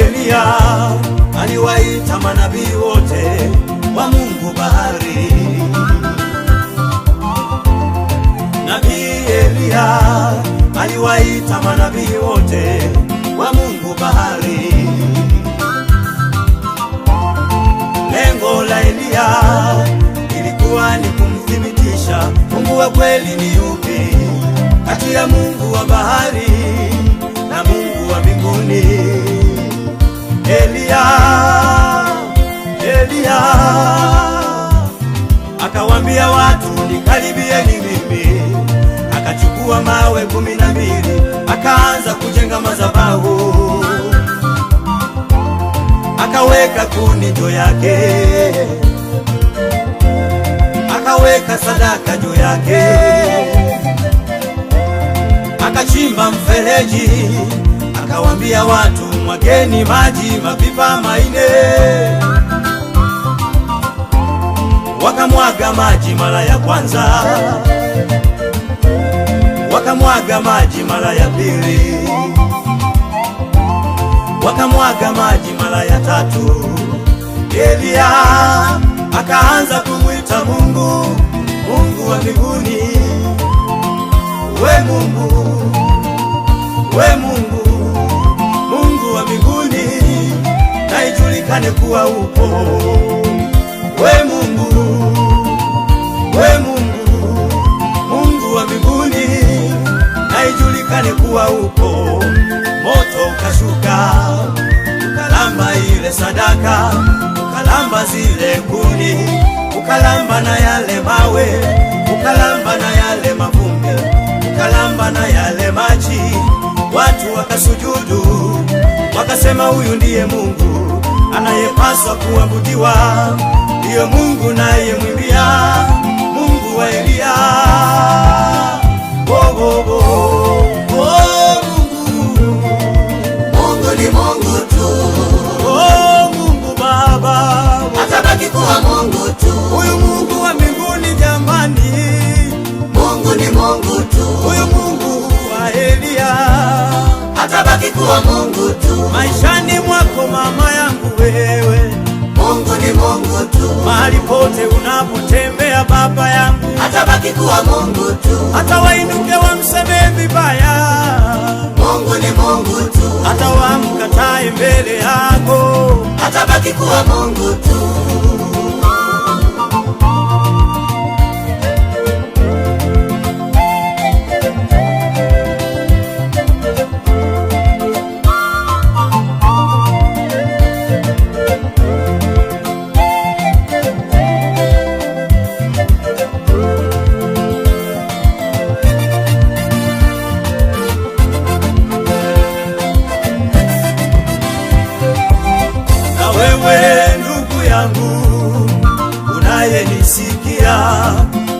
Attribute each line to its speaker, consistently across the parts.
Speaker 1: Elia aliwaita manabii wote wa Mungu bahari. Nabii Elia aliwaita manabii wote wa Mungu bahari. Lengo la Elia ilikuwa ni kumthibitisha Mungu wa kweli ni yupi kati ya Mungu wa bahari na Mungu wa mbinguni. Elia akawaambia watu, nikaribieni mimi. Akachukua mawe 12 akaanza kujenga madhabahu, akaweka kuni juu yake, akaweka sadaka juu yake, akachimba mfereji, akawaambia watu, mwageni maji mapipa 4. Wakamwaga maji mara ya kwanza, wakamwaga maji mara ya pili, wakamwaga maji mara ya 3. Elia akaanza kumwita Mungu, Mungu wa mbinguni, we Mungu, we Mungu, Mungu wa mbinguni, na ijulikane kuwa upo. We Mungu, we Mungu, Mungu wa mbinguni, na ijulikane kuwa upo. Moto ukashuka ukalamba ile sadaka, ukalamba zile kuni, ukalamba na yale mawe, ukalamba na yale mavumbi, ukalamba na yale maji. Watu wakasujudu, wakasema huyu ndiye Mungu anayepaswa kuabudiwa, ndiyo Mungu naye mwimbia, Mungu wa Elia.
Speaker 2: Mungu ni Mungu tu.
Speaker 1: Mungu Baba
Speaker 2: atabaki kuwa Mungu tu.
Speaker 1: Huyu Mungu wa mbinguni jamani,
Speaker 2: Mungu ni Mungu tu.
Speaker 1: Huyu Mungu wa Elia
Speaker 2: atabaki kuwa Mungu tu.
Speaker 1: Maishani mwako mama yangu wewe,
Speaker 2: Mungu ni Mungu tu.
Speaker 1: mahali pote unapotembea baba yangu,
Speaker 2: atabaki kuwa Mungu tu.
Speaker 1: hata wainuke wamseme vibaya,
Speaker 2: Mungu ni Mungu tu.
Speaker 1: hata wamkatae mbele yako,
Speaker 2: atabaki kuwa Mungu tu.
Speaker 1: Unayenisikia,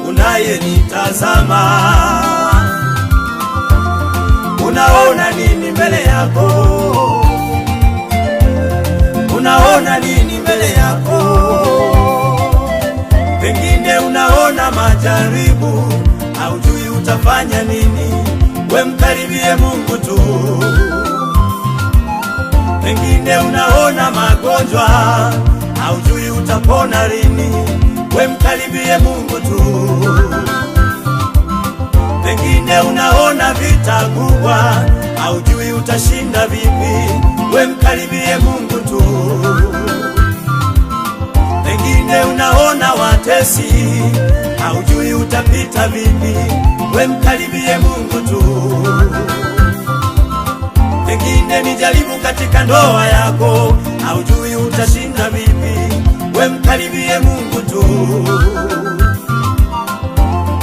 Speaker 1: unayenitazama, unaona nini mbele yako? Unaona nini mbele yako? Pengine unaona majaribu, haujui utafanya nini. We mkaribie Mungu tu. Pengine unaona magonjwa, haujui utapona lini. We mkaribie Mungu tu. Pengine unaona vita kubwa, haujui utashinda vipi. We mkaribie Mungu tu. Pengine unaona watesi, haujui utapita vipi. We mkaribie Mungu tu. Pengine ni jaribu katika ndoa yako, haujui utashinda vipi. We mkaribie Mungu tu.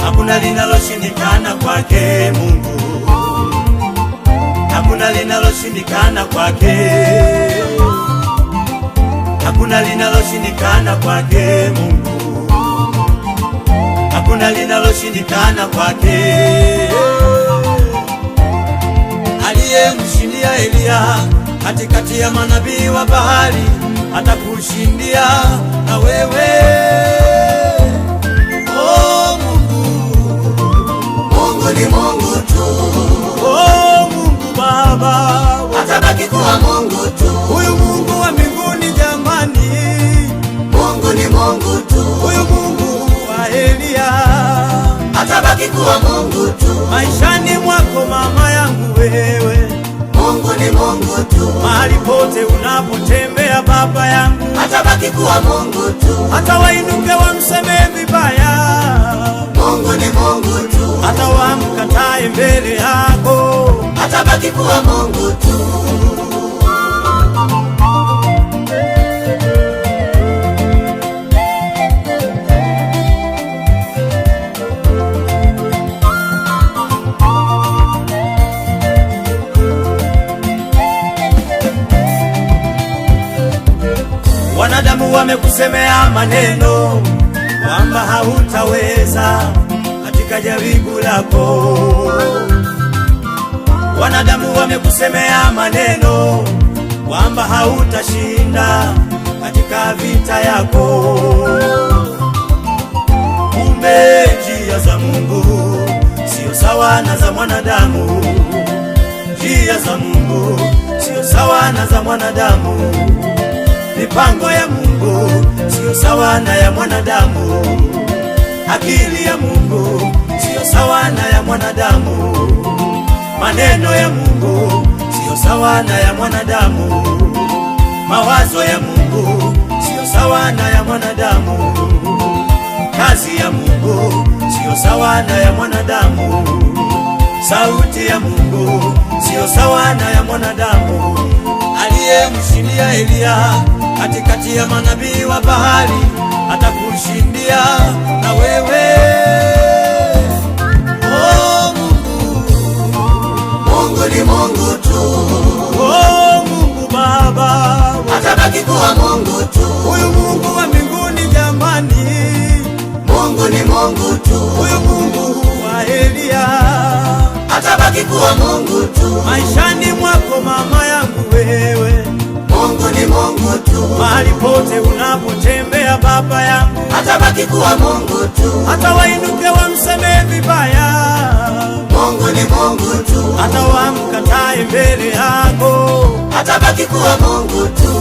Speaker 1: Hakuna linaloshindikana kwake Mungu, hakuna linaloshindikana kwake, hakuna linaloshindikana kwake Mungu, hakuna linaloshindikana kwake. Aliyemshindia Elia katikati ya manabii wa bahari, atakushindia na wewe. Oh Mungu,
Speaker 2: Mungu ni Mungu tu.
Speaker 1: oh Mungu Baba,
Speaker 2: atabaki kuwa Mungu tu.
Speaker 1: huyu
Speaker 2: atabaki kuwa Mungu tu.
Speaker 1: Maishani mwako mama yangu wewe,
Speaker 2: Mungu ni Mungu tu.
Speaker 1: mahali pote unapotembea baba yangu,
Speaker 2: Atabaki kuwa Mungu tu.
Speaker 1: hata wainuke wamsemee vibaya,
Speaker 2: Mungu ni Mungu tu.
Speaker 1: hata wamkatae mbele yako,
Speaker 2: Atabaki kuwa Mungu tu.
Speaker 1: Wanadamu wamekusemea maneno kwamba hautaweza katika jaribu lako. Wanadamu wamekusemea maneno kwamba hautashinda katika vita yako. Kumbe njia za Mungu sio sawa na za mwanadamu. Njia za Mungu sio sawa na za mwanadamu. Mipango ya Mungu sio sawa na ya mwanadamu. Akili ya Mungu sio sawa na ya mwanadamu. Maneno ya Mungu sio sawa na ya mwanadamu. Mawazo ya Mungu sio sawa na ya mwanadamu. Kazi ya Mungu sio sawa na ya mwanadamu. Sauti ya Mungu sio sawa na ya mwanadamu. Aliyemshindia Eliya katikati ya manabii wa bahari atakushindia na wewe. Oh Mungu,
Speaker 2: Mungu ni Mungu tu.
Speaker 1: oh Mungu Baba,
Speaker 2: Atabaki kuwa Mungu tu.
Speaker 1: huyu Mungu wa mbinguni jamani,
Speaker 2: Mungu ni Mungu tu.
Speaker 1: huyu Mungu wa Eliya
Speaker 2: Atabaki kuwa Mungu tu.
Speaker 1: maishani mwako mama yangu wewe,
Speaker 2: Mungu ni Mungu tu.
Speaker 1: mahali pote unapotembea baba yangu,
Speaker 2: Atabaki kuwa Mungu tu.
Speaker 1: hata wainuke wamsemee vibaya,
Speaker 2: Mungu ni Mungu tu.
Speaker 1: hata wamkatae mbele yako,
Speaker 2: Atabaki kuwa Mungu tu.